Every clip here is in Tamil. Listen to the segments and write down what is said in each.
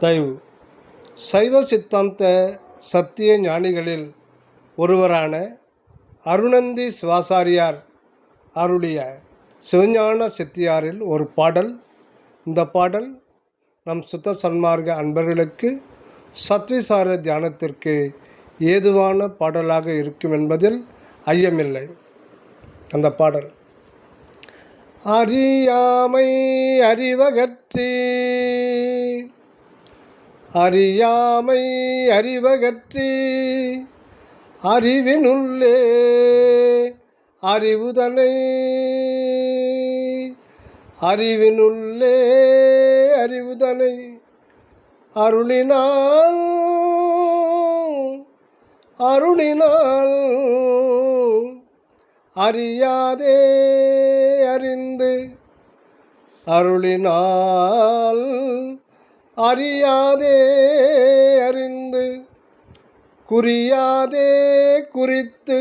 தயவு சைவ சித்தாந்த சத்திய ஞானிகளில் ஒருவரான அருணந்தி சிவாசாரியார் அருளிய சிவஞான சித்தியாரில் ஒரு பாடல். இந்த பாடல் நம் சுத்த சன்மார்க்க அன்பர்களுக்கு சத்விசார தியானத்திற்கு ஏதுவான பாடலாக இருக்கும் என்பதில் ஐயமில்லை. அந்த பாடல்: அறியாமை அறிவகற்றி அறியாமை அறிவகற்றி அறிவினுள்ளே அறிவுதனை அறிவினுள்ளே அறிவுதனை அருளினால் அருளினால் அறியாதே அறிந்து அருளினால் அறியாதே அறிந்து குறியாதே குறித்து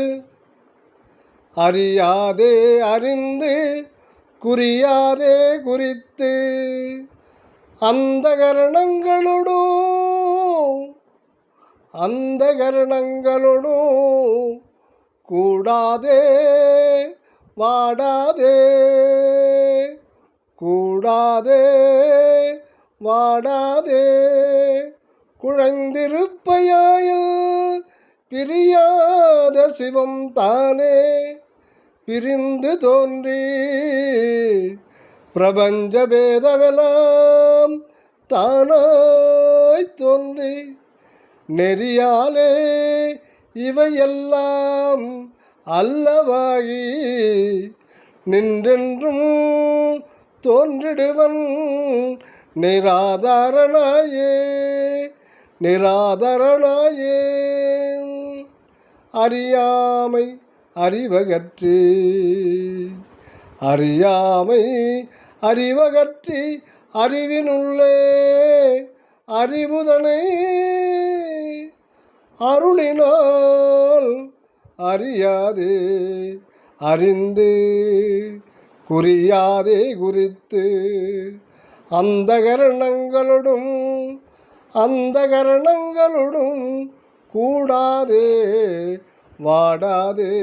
அறியாதே அறிந்து குறியாதே குறித்து அந்த கரணங்களோடும் கூடாதே வாடாதே கூடாதே வாடாதே குழைந்திருப்பையாயில் பிரியாத சிவம் தானே பிரிந்து தோன்றி பிரபஞ்ச பேதமெல்லாம் தானாய் தோன்றி நெறியாலே இவையெல்லாம் அல்லவாகி நின்றென்றும் தோன்றிடுவன் நிராதாரனாயே நிராதரனாயே. அறியாமை அறிவகற்றி அறியாமை அறிவகற்றி அறிவினுள்ளே அறிவுதனை அருளினால் அறியாதே அறிந்து குறியாதே குறித்து அந்த கரணங்களோடும் கூடாதே வாடாதே.